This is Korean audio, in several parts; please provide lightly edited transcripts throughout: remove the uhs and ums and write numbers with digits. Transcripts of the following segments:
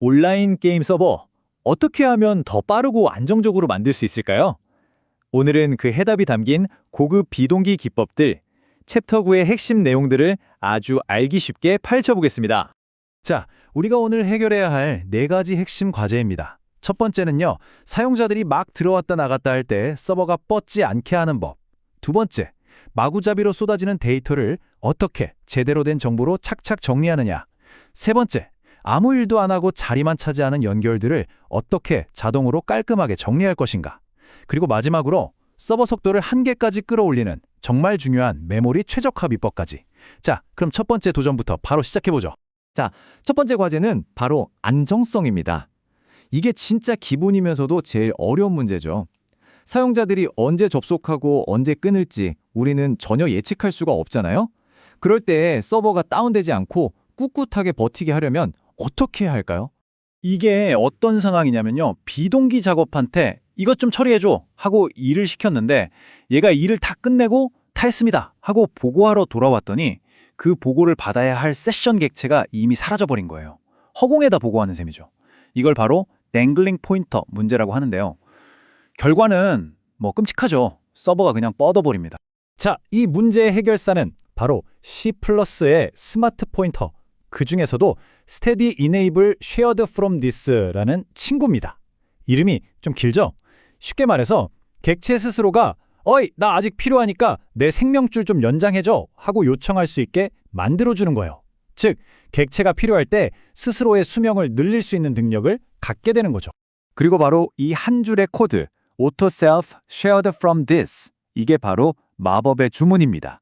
온라인 게임 서버, 어떻게 하면 더 빠르고 안정적으로 만들 수 있을까요? 오늘은 그 해답이 담긴 고급 비동기 기법들, 챕터 9의 핵심 내용들을 아주 알기 쉽게 파헤쳐보겠습니다. 자, 우리가 오늘 해결해야 할 4가지 핵심 과제입니다. 첫 번째는요, 사용자들이 막 들어왔다 나갔다 할 때 서버가 뻗지 않게 하는 법. 두 번째, 마구잡이로 쏟아지는 데이터를 어떻게 제대로 된 정보로 착착 정리하느냐. 세 번째, 아무 일도 안 하고 자리만 차지하는 연결들을 어떻게 자동으로 깔끔하게 정리할 것인가. 그리고 마지막으로 서버 속도를 한계까지 끌어올리는 정말 중요한 메모리 최적화 비법까지. 자, 그럼 첫 번째 도전부터 바로 시작해보죠. 첫 번째 과제는 바로 안정성입니다. 이게 진짜 기본이면서도 제일 어려운 문제죠. 사용자들이 언제 접속하고 언제 끊을지 우리는 전혀 예측할 수가 없잖아요. 그럴 때 서버가 다운되지 않고 꿋꿋하게 버티게 하려면 어떻게 해야 할까요? 이게 어떤 상황이냐면요. 비동기 작업한테 이것 좀 처리해줘 하고 일을 시켰는데 얘가 일을 다 끝내고 다 했습니다 하고 보고하러 돌아왔더니 그 보고를 받아야 할 세션 객체가 이미 사라져버린 거예요. 허공에다 보고하는 셈이죠. 이걸 바로 댕글링 포인터 문제라고 하는데요. 결과는 뭐 끔찍하죠. 서버가 그냥 뻗어버립니다. 자, 이 문제의 해결사는 바로 C++의 스마트 포인터, 그 중에서도 Steady Enable Shared From This라는 친구입니다. 이름이 좀 길죠? 쉽게 말해서 객체 스스로가 어이, 나 아직 필요하니까 내 생명줄 좀 연장해줘 하고 요청할 수 있게 만들어주는 거예요. 즉, 객체가 필요할 때 스스로의 수명을 늘릴 수 있는 능력을 갖게 되는 거죠. 그리고 바로 이 한 줄의 코드, Auto Self Shared From This, 이게 바로 마법의 주문입니다.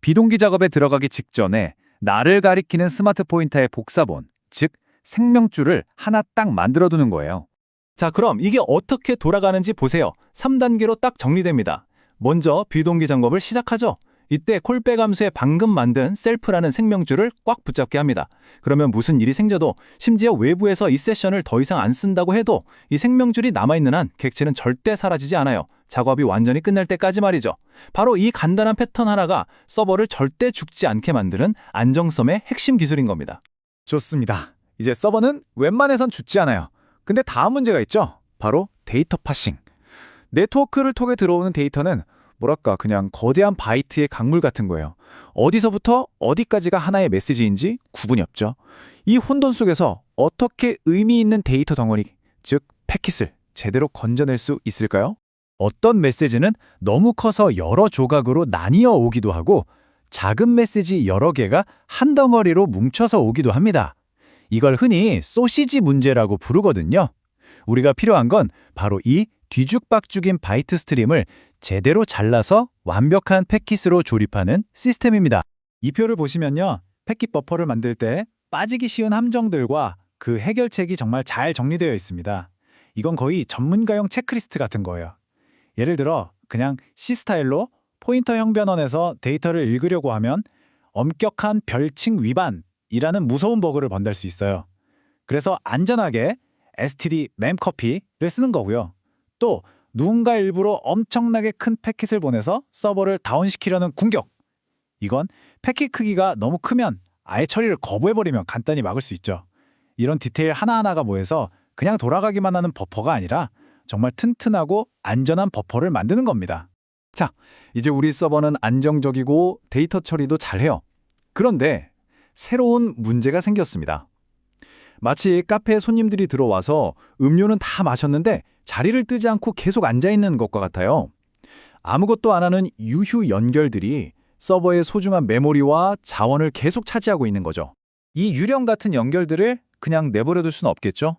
비동기 작업에 들어가기 직전에 나를 가리키는 스마트 포인터의 복사본, 즉 생명줄을 하나 딱 만들어두는 거예요. 자, 그럼 이게 어떻게 돌아가는지 보세요. 3단계로 딱 정리됩니다. 먼저 비동기 작업을 시작하죠. 이때 콜백 함수에 방금 만든 셀프라는 생명줄을 꽉 붙잡게 합니다. 그러면 무슨 일이 생겨도, 심지어 외부에서 이 세션을 더 이상 안 쓴다고 해도 이 생명줄이 남아있는 한 객체는 절대 사라지지 않아요. 작업이 완전히 끝날 때까지 말이죠. 바로 이 간단한 패턴 하나가 서버를 절대 죽지 않게 만드는 안정성의 핵심 기술인 겁니다. 좋습니다. 이제 서버는 웬만해선 죽지 않아요. 근데 다음 문제가 있죠. 바로 데이터 파싱. 네트워크를 통해 들어오는 데이터는 뭐랄까 그냥 거대한 바이트의 강물 같은 거예요. 어디서부터 어디까지가 하나의 메시지인지 구분이 없죠. 이 혼돈 속에서 어떻게 의미 있는 데이터 덩어리, 즉 패킷을 제대로 건져낼 수 있을까요? 어떤 메시지는 너무 커서 여러 조각으로 나뉘어 오기도 하고 작은 메시지 여러 개가 한 덩어리로 뭉쳐서 오기도 합니다. 이걸 흔히 소시지 문제라고 부르거든요. 우리가 필요한 건 바로 이 뒤죽박죽인 바이트 스트림을 제대로 잘라서 완벽한 패킷으로 조립하는 시스템입니다. 이 표를 보시면요. 패킷 버퍼를 만들 때 빠지기 쉬운 함정들과 그 해결책이 정말 잘 정리되어 있습니다. 이건 거의 전문가용 체크리스트 같은 거예요. 예를 들어 그냥 C 스타일로 포인터형 변환해서 데이터를 읽으려고 하면 엄격한 별칭 위반이라는 무서운 버그를 번날 수 있어요. 그래서 안전하게 std memcopy를 쓰는 거고요. 또 누군가 일부러 엄청나게 큰 패킷을 보내서 서버를 다운시키려는 궁격. 이건 패킷 크기가 너무 크면 아예 처리를 거부해버리면 간단히 막을 수 있죠. 이런 디테일 하나하나가 모여서 그냥 돌아가기만 하는 버퍼가 아니라 정말 튼튼하고 안전한 버퍼를 만드는 겁니다. 자, 이제 우리 서버는 안정적이고 데이터 처리도 잘해요. 그런데 새로운 문제가 생겼습니다. 마치 카페에 손님들이 들어와서 음료는 다 마셨는데 자리를 뜨지 않고 계속 앉아있는 것과 같아요. 아무것도 안 하는 유휴 연결들이 서버의 소중한 메모리와 자원을 계속 차지하고 있는 거죠. 이 유령 같은 연결들을 그냥 내버려둘 수는 없겠죠?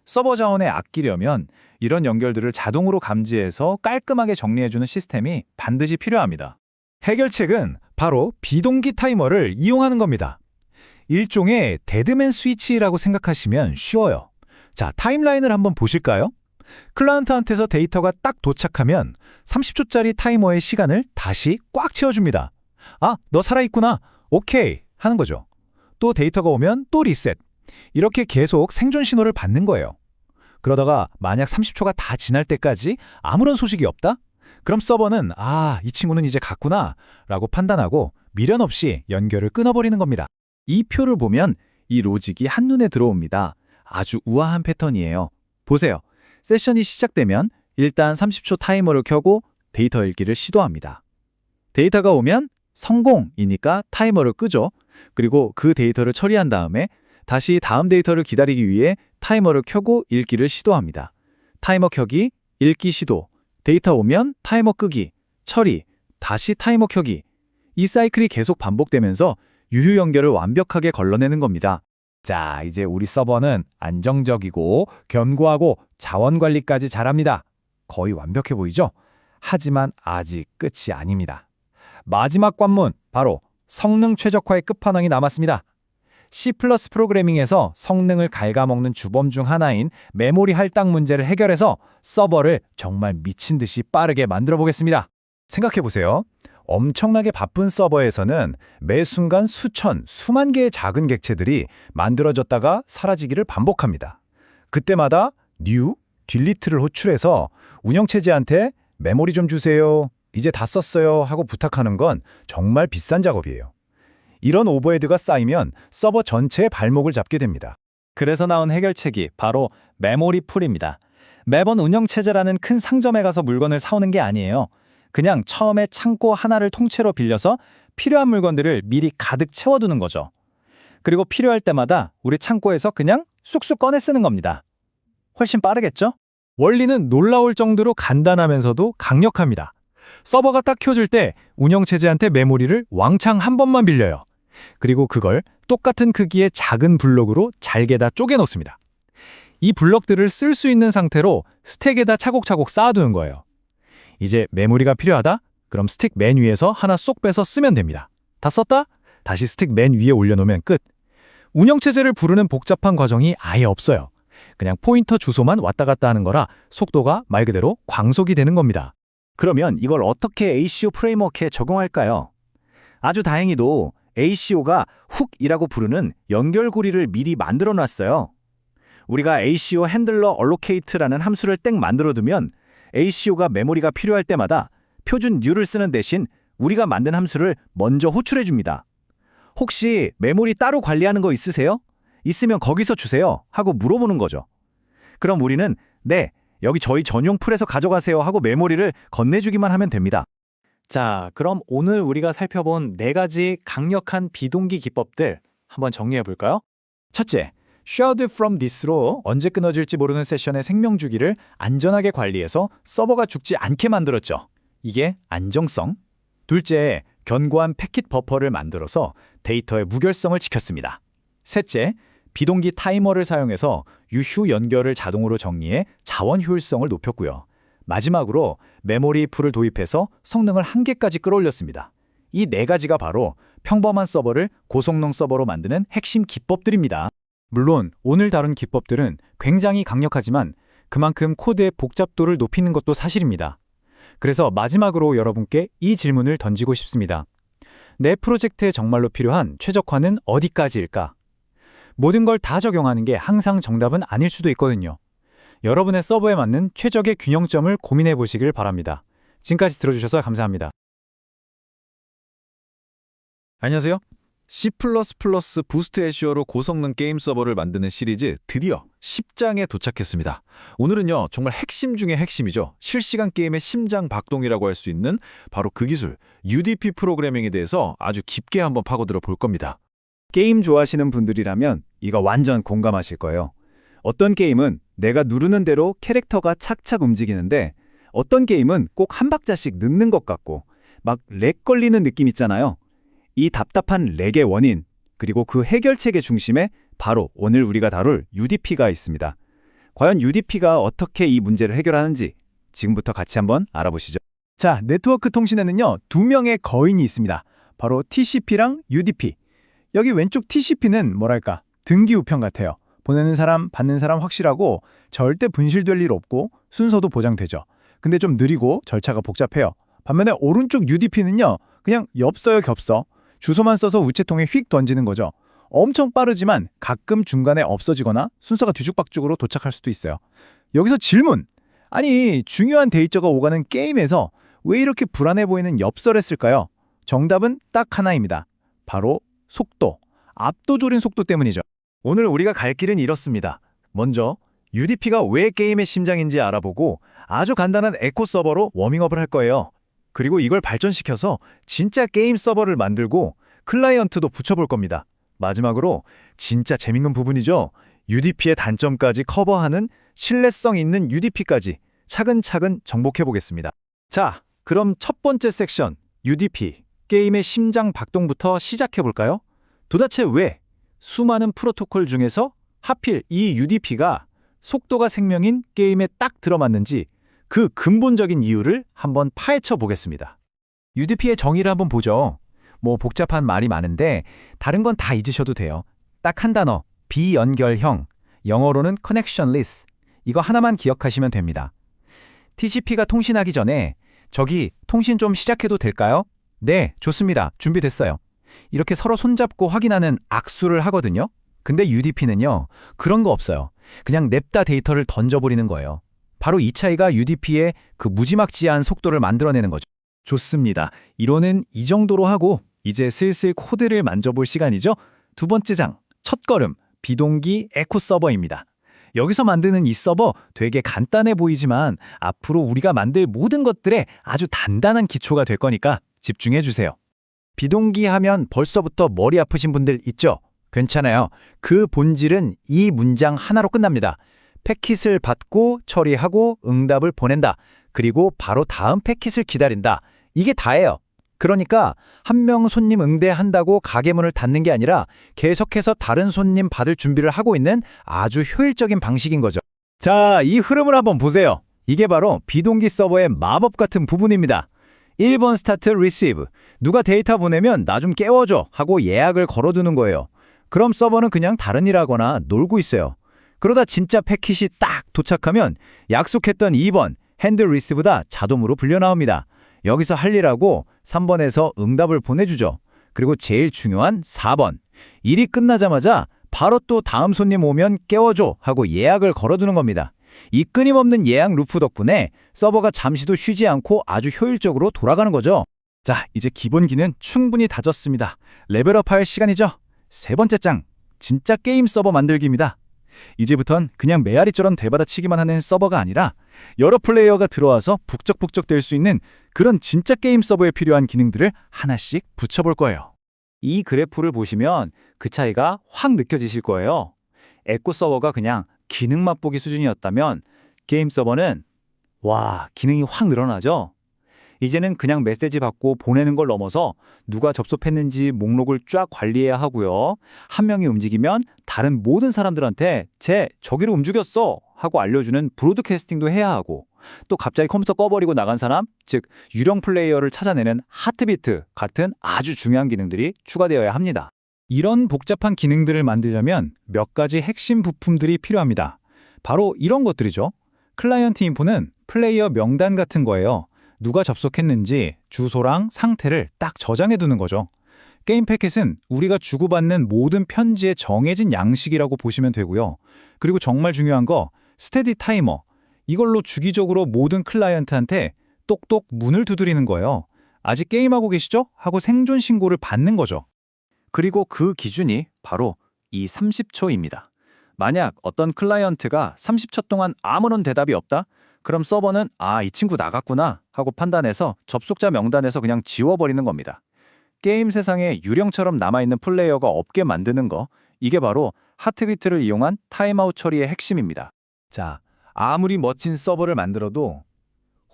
서버 자원을 아끼려면 이런 연결들을 자동으로 감지해서 깔끔하게 정리해주는 시스템이 반드시 필요합니다. 해결책은 바로 비동기 타이머를 이용하는 겁니다. 일종의 데드맨 스위치라고 생각하시면 쉬워요. 자, 타임라인을 한번 보실까요? 클라이언트한테서 데이터가 딱 도착하면 30초짜리 타이머의 시간을 다시 꽉 채워줍니다. 아, 너 살아있구나. 오케이 하는 거죠. 또 데이터가 오면 또 리셋. 이렇게 계속 생존 신호를 받는 거예요. 그러다가 만약 30초가 다 지날 때까지 아무런 소식이 없다? 그럼 서버는 이 친구는 이제 갔구나 라고 판단하고 미련 없이 연결을 끊어버리는 겁니다. 이 표를 보면 이 로직이 한눈에 들어옵니다. 아주 우아한 패턴이에요. 보세요. 세션이 시작되면 일단 30초 타이머를 켜고 데이터 읽기를 시도합니다. 데이터가 오면 성공이니까 타이머를 끄죠. 그리고 그 데이터를 처리한 다음에 다시 다음 데이터를 기다리기 위해 타이머를 켜고 읽기를 시도합니다. 타이머 켜기, 읽기 시도, 데이터 오면 타이머 끄기, 처리, 다시 타이머 켜기. 이 사이클이 계속 반복되면서 유휴 연결을 완벽하게 걸러내는 겁니다. 자, 이제 우리 서버는 안정적이고 견고하고 자원 관리까지 잘합니다. 거의 완벽해 보이죠? 하지만 아직 끝이 아닙니다. 마지막 관문, 바로 성능 최적화의 끝판왕이 남았습니다. C++ 프로그래밍에서 성능을 갉아먹는 주범 중 하나인 메모리 할당 문제를 해결해서 서버를 정말 미친 듯이 빠르게 만들어 보겠습니다. 생각해 보세요. 엄청나게 바쁜 서버에서는 매 순간 수천, 수만 개의 작은 객체들이 만들어졌다가 사라지기를 반복합니다. 그때마다 new, delete를 호출해서 운영체제한테 메모리 좀 주세요, 이제 다 썼어요 하고 부탁하는 건 정말 비싼 작업이에요. 이런 오버헤드가 쌓이면 서버 전체의 발목을 잡게 됩니다. 그래서 나온 해결책이 바로 메모리 풀입니다. 매번 운영체제라는 큰 상점에 가서 물건을 사오는 게 아니에요. 그냥 처음에 창고 하나를 통째로 빌려서 필요한 물건들을 미리 가득 채워두는 거죠. 그리고 필요할 때마다 우리 창고에서 그냥 쑥쑥 꺼내 쓰는 겁니다. 훨씬 빠르겠죠? 원리는 놀라울 정도로 간단하면서도 강력합니다. 서버가 딱 켜질 때 운영체제한테 메모리를 왕창 한 번만 빌려요. 그리고 그걸 똑같은 크기의 작은 블록으로 잘게다 쪼개 놓습니다. 이 블록들을 쓸 수 있는 상태로 스택에다 차곡차곡 쌓아두는 거예요. 이제 메모리가 필요하다? 그럼 스틱 맨 위에서 하나 쏙 빼서 쓰면 됩니다. 다 썼다? 다시 스틱 맨 위에 올려놓으면 끝. 운영체제를 부르는 복잡한 과정이 아예 없어요. 그냥 포인터 주소만 왔다 갔다 하는 거라 속도가 말 그대로 광속이 되는 겁니다. 그러면 이걸 어떻게 ACO 프레임워크에 적용할까요? 아주 다행히도 ACO가 훅이라고 부르는 연결고리를 미리 만들어 놨어요. 우리가 ACO 핸들러 allocate라는 함수를 땡 만들어두면 ACO가 메모리가 필요할 때마다 표준 new를 쓰는 대신 우리가 만든 함수를 먼저 호출해줍니다. 혹시 메모리 따로 관리하는 거 있으세요? 있으면 거기서 주세요 하고 물어보는 거죠. 그럼 우리는 네, 여기 저희 전용 풀에서 가져가세요 하고 메모리를 건네주기만 하면 됩니다. 자, 그럼 오늘 우리가 살펴본 4가지 강력한 비동기 기법들 한번 정리해 볼까요? 첫째, shared from this로 언제 끊어질지 모르는 세션의 생명주기를 안전하게 관리해서 서버가 죽지 않게 만들었죠. 이게 안정성. 둘째, 견고한 패킷 버퍼를 만들어서 데이터의 무결성을 지켰습니다. 셋째, 비동기 타이머를 사용해서 유휴 연결을 자동으로 정리해 자원 효율성을 높였고요. 마지막으로 메모리 풀을 도입해서 성능을 한계까지 끌어올렸습니다. 이 4가지가 바로 평범한 서버를 고성능 서버로 만드는 핵심 기법들입니다. 물론 오늘 다룬 기법들은 굉장히 강력하지만 그만큼 코드의 복잡도를 높이는 것도 사실입니다. 그래서 마지막으로 여러분께 이 질문을 던지고 싶습니다. 내 프로젝트에 정말로 필요한 최적화는 어디까지일까? 모든 걸 다 적용하는 게 항상 정답은 아닐 수도 있거든요. 여러분의 서버에 맞는 최적의 균형점을 고민해 보시길 바랍니다. 지금까지 들어주셔서 감사합니다. 안녕하세요. C++ 부스트 애쉬어로 고성능 게임 서버를 만드는 시리즈 드디어 10장에 도착했습니다. 오늘은요, 정말 핵심 중의 핵심이죠. 실시간 게임의 심장 박동이라고 할 수 있는 바로 그 기술, UDP 프로그래밍에 대해서 아주 깊게 한번 파고들어 볼 겁니다. 게임 좋아하시는 분들이라면 이거 완전 공감하실 거예요. 어떤 게임은 내가 누르는 대로 캐릭터가 착착 움직이는데 어떤 게임은 꼭 한 박자씩 늦는 것 같고 막 렉 걸리는 느낌 있잖아요. 이 답답한 렉의 원인, 그리고 그 해결책의 중심에 바로 오늘 우리가 다룰 UDP가 있습니다. 과연 UDP가 어떻게 이 문제를 해결하는지 지금부터 같이 한번 알아보시죠. 자, 네트워크 통신에는요, 2명의 거인이 있습니다. 바로 TCP랑 UDP. 여기 왼쪽 TCP는 뭐랄까, 등기 우편 같아요. 보내는 사람, 받는 사람 확실하고 절대 분실될 일 없고 순서도 보장되죠. 근데 좀 느리고 절차가 복잡해요. 반면에 오른쪽 UDP는요, 그냥 엽서요 겹서. 주소만 써서 우체통에 휙 던지는 거죠. 엄청 빠르지만 가끔 중간에 없어지거나 순서가 뒤죽박죽으로 도착할 수도 있어요. 여기서 질문! 아니, 중요한 데이터가 오가는 게임에서 왜 이렇게 불안해 보이는 엽서를 쓸까요? 정답은 딱 하나입니다. 바로 속도. 압도적인 속도 때문이죠. 오늘 우리가 갈 길은 이렇습니다. 먼저 UDP가 왜 게임의 심장인지 알아보고 아주 간단한 에코 서버로 워밍업을 할 거예요. 그리고 이걸 발전시켜서 진짜 게임 서버를 만들고 클라이언트도 붙여볼 겁니다. 마지막으로 진짜 재밌는 부분이죠. UDP의 단점까지 커버하는 신뢰성 있는 UDP까지 차근차근 정복해 보겠습니다. 자, 그럼 첫 번째 섹션 UDP, 게임의 심장 박동부터 시작해 볼까요? 도대체 왜 수많은 프로토콜 중에서 하필 이 UDP가 속도가 생명인 게임에 딱 들어맞는지 그 근본적인 이유를 한번 파헤쳐 보겠습니다. UDP의 정의를 한번 보죠. 복잡한 말이 많은데 다른 건 다 잊으셔도 돼요. 딱 한 단어, 비연결형, 영어로는 connectionless. 이거 하나만 기억하시면 됩니다. TCP가 통신하기 전에 저기 통신 좀 시작해도 될까요? 네, 좋습니다. 준비됐어요. 이렇게 서로 손잡고 확인하는 악수를 하거든요. 근데 UDP는요, 그런 거 없어요. 그냥 냅다 데이터를 던져버리는 거예요. 바로 이 차이가 UDP의 그 무지막지한 속도를 만들어내는 거죠. 좋습니다. 이론은 이 정도로 하고 이제 슬슬 코드를 만져볼 시간이죠. 두 번째 장, 첫걸음, 비동기 에코 서버입니다. 여기서 만드는 이 서버 되게 간단해 보이지만 앞으로 우리가 만들 모든 것들에 아주 단단한 기초가 될 거니까 집중해 주세요. 비동기 하면 벌써부터 머리 아프신 분들 있죠? 괜찮아요. 그 본질은 이 문장 하나로 끝납니다. 패킷을 받고 처리하고 응답을 보낸다. 그리고 바로 다음 패킷을 기다린다. 이게 다예요. 그러니까 한 명 손님 응대한다고 가게 문을 닫는 게 아니라 계속해서 다른 손님 받을 준비를 하고 있는 아주 효율적인 방식인 거죠. 자, 이 흐름을 한번 보세요. 이게 바로 비동기 서버의 마법 같은 부분입니다. 1번 스타트 리시브. 누가 데이터 보내면 나 좀 깨워줘 하고 예약을 걸어두는 거예요. 그럼 서버는 그냥 다른 일 하거나 놀고 있어요. 그러다 진짜 패킷이 딱 도착하면 약속했던 2번 핸드 리시브다 자동으로 불려 나옵니다. 여기서 할 일하고 3번에서 응답을 보내주죠. 그리고 제일 중요한 4번. 일이 끝나자마자 바로 또 다음 손님 오면 깨워줘 하고 예약을 걸어두는 겁니다. 이 끊임없는 예약 루프 덕분에 서버가 잠시도 쉬지 않고 아주 효율적으로 돌아가는 거죠. 자, 이제 기본기는 충분히 다졌습니다. 레벨업할 시간이죠. 세 번째 장, 진짜 게임 서버 만들기입니다. 이제부턴 그냥 메아리처럼 대받아치기만 하는 서버가 아니라 여러 플레이어가 들어와서 북적북적 될 수 있는 그런 진짜 게임 서버에 필요한 기능들을 하나씩 붙여볼 거예요. 이 그래프를 보시면 그 차이가 확 느껴지실 거예요. 에코 서버가 그냥 기능 맛보기 수준이었다면 게임 서버는 기능이 확 늘어나죠. 이제는 그냥 메시지 받고 보내는 걸 넘어서 누가 접속했는지 목록을 쫙 관리해야 하고요. 한 명이 움직이면 다른 모든 사람들한테 저기로 움직였어 하고 알려주는 브로드캐스팅도 해야 하고, 또 갑자기 컴퓨터 꺼버리고 나간 사람, 즉 유령 플레이어를 찾아내는 하트비트 같은 아주 중요한 기능들이 추가되어야 합니다. 이런 복잡한 기능들을 만들려면 몇 가지 핵심 부품들이 필요합니다. 바로 이런 것들이죠. 클라이언트 인포는 플레이어 명단 같은 거예요. 누가 접속했는지 주소랑 상태를 딱 저장해 두는 거죠. 게임 패킷은 우리가 주고받는 모든 편지의 정해진 양식이라고 보시면 되고요. 그리고 정말 중요한 거, 스테디 타이머. 이걸로 주기적으로 모든 클라이언트한테 똑똑 문을 두드리는 거예요. 아직 게임하고 계시죠? 하고 생존 신고를 받는 거죠. 그리고 그 기준이 바로 이 30초입니다. 만약 어떤 클라이언트가 30초 동안 아무런 대답이 없다? 그럼 서버는 이 친구 나갔구나 하고 판단해서 접속자 명단에서 그냥 지워버리는 겁니다. 게임 세상에 유령처럼 남아있는 플레이어가 없게 만드는 거, 이게 바로 하트비트를 이용한 타임아웃 처리의 핵심입니다. 자, 아무리 멋진 서버를 만들어도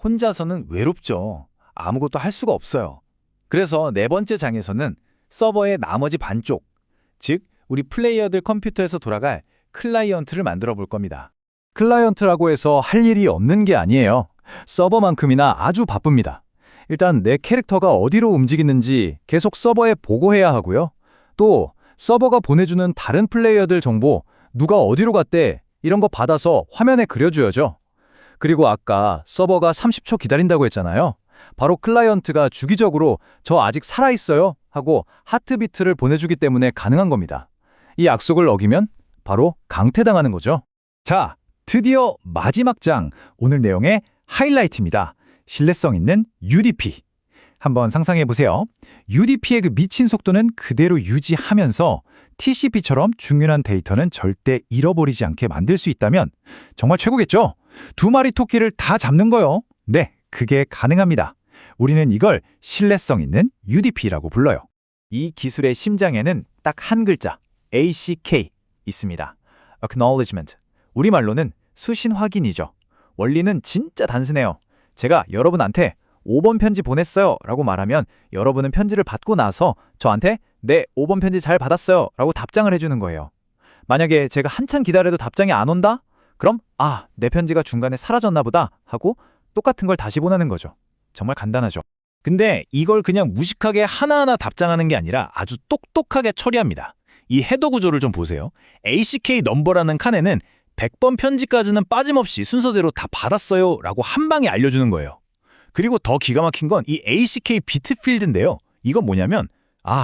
혼자서는 외롭죠. 아무것도 할 수가 없어요. 그래서 네 번째 장에서는 서버의 나머지 반쪽, 즉 우리 플레이어들 컴퓨터에서 돌아갈 클라이언트를 만들어 볼 겁니다. 클라이언트라고 해서 할 일이 없는 게 아니에요. 서버만큼이나 아주 바쁩니다. 일단 내 캐릭터가 어디로 움직이는지 계속 서버에 보고해야 하고요. 또 서버가 보내주는 다른 플레이어들 정보, 누가 어디로 갔대, 이런 거 받아서 화면에 그려줘야죠. 그리고 아까 서버가 30초 기다린다고 했잖아요. 바로 클라이언트가 주기적으로 저 아직 살아있어요 하고 하트비트를 보내주기 때문에 가능한 겁니다. 이 약속을 어기면 바로 강퇴당하는 거죠. 자, 드디어 마지막 장, 오늘 내용의 하이라이트입니다. 신뢰성 있는 UDP. 한번 상상해 보세요. UDP의 그 미친 속도는 그대로 유지하면서 TCP처럼 중요한 데이터는 절대 잃어버리지 않게 만들 수 있다면 정말 최고겠죠? 두 마리 토끼를 다 잡는 거요. 네, 그게 가능합니다. 우리는 이걸 신뢰성 있는 UDP라고 불러요. 이 기술의 심장에는 딱 한 글자, ACK 있습니다. Acknowledgement. 우리말로는 수신 확인이죠. 원리는 진짜 단순해요. 제가 여러분한테 5번 편지 보냈어요 라고 말하면 여러분은 편지를 받고 나서 저한테 네, 5번 편지 잘 받았어요 라고 답장을 해주는 거예요. 만약에 제가 한참 기다려도 답장이 안 온다? 그럼 아, 내 편지가 중간에 사라졌나 보다 하고 똑같은 걸 다시 보내는 거죠. 정말 간단하죠. 근데 이걸 그냥 무식하게 하나하나 답장하는 게 아니라 아주 똑똑하게 처리합니다. 이 헤더 구조를 좀 보세요. ACK 넘버라는 칸에는 100번 편지까지는 빠짐없이 순서대로 다 받았어요 라고 한 방에 알려주는 거예요. 그리고 더 기가 막힌 건 이 ACK 비트 필드인데요. 이건 뭐냐면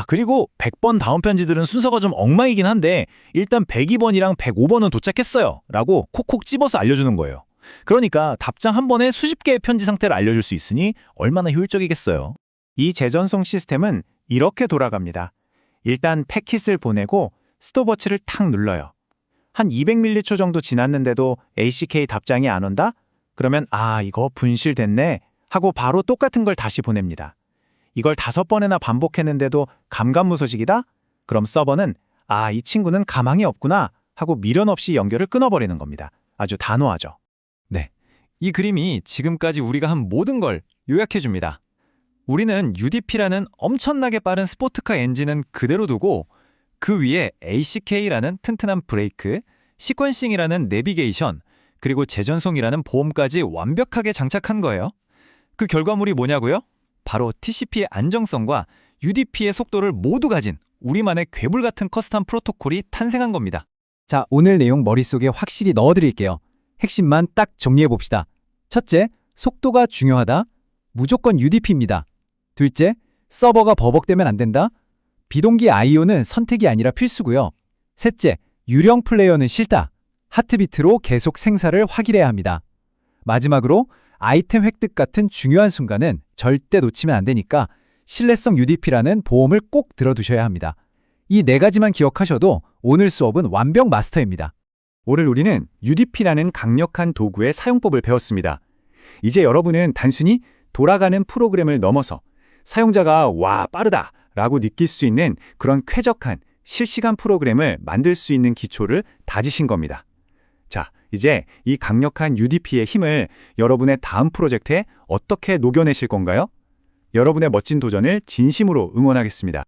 그리고 100번 다음 편지들은 순서가 좀 엉망이긴 한데 일단 102번이랑 105번은 도착했어요 라고 콕콕 집어서 알려주는 거예요. 그러니까 답장 한 번에 수십 개의 편지 상태를 알려줄 수 있으니 얼마나 효율적이겠어요. 이 재전송 시스템은 이렇게 돌아갑니다. 일단 패킷을 보내고 스톱워치를 탁 눌러요. 한 200m초 정도 지났는데도 ACK 답장이 안 온다? 그러면 이거 분실됐네 하고 바로 똑같은 걸 다시 보냅니다. 이걸 5번이나 반복했는데도 감감무소식이다? 그럼 서버는 이 친구는 가망이 없구나 하고 미련 없이 연결을 끊어버리는 겁니다. 아주 단호하죠. 네, 이 그림이 지금까지 우리가 한 모든 걸 요약해줍니다. 우리는 UDP라는 엄청나게 빠른 스포츠카 엔진은 그대로 두고 그 위에 ACK라는 튼튼한 브레이크, 시퀀싱이라는 내비게이션, 그리고 재전송이라는 보험까지 완벽하게 장착한 거예요. 그 결과물이 뭐냐고요? 바로 TCP의 안정성과 UDP의 속도를 모두 가진 우리만의 괴물 같은 커스텀 프로토콜이 탄생한 겁니다. 자, 오늘 내용 머릿속에 확실히 넣어드릴게요. 핵심만 딱 정리해봅시다. 첫째, 속도가 중요하다. 무조건 UDP입니다. 둘째, 서버가 버벅대면 안 된다. 비동기 I/O는 선택이 아니라 필수고요. 셋째, 유령 플레이어는 싫다. 하트비트로 계속 생사를 확인해야 합니다. 마지막으로 아이템 획득 같은 중요한 순간은 절대 놓치면 안 되니까 신뢰성 UDP라는 보험을 꼭 들어두셔야 합니다. 이 4가지만 기억하셔도 오늘 수업은 완벽 마스터입니다. 오늘 우리는 UDP라는 강력한 도구의 사용법을 배웠습니다. 이제 여러분은 단순히 돌아가는 프로그램을 넘어서 사용자가 와, 빠르다 라고 느낄 수 있는 그런 쾌적한 실시간 프로그램을 만들 수 있는 기초를 다지신 겁니다. 자, 이제 이 강력한 UDP의 힘을 여러분의 다음 프로젝트에 어떻게 녹여내실 건가요? 여러분의 멋진 도전을 진심으로 응원하겠습니다.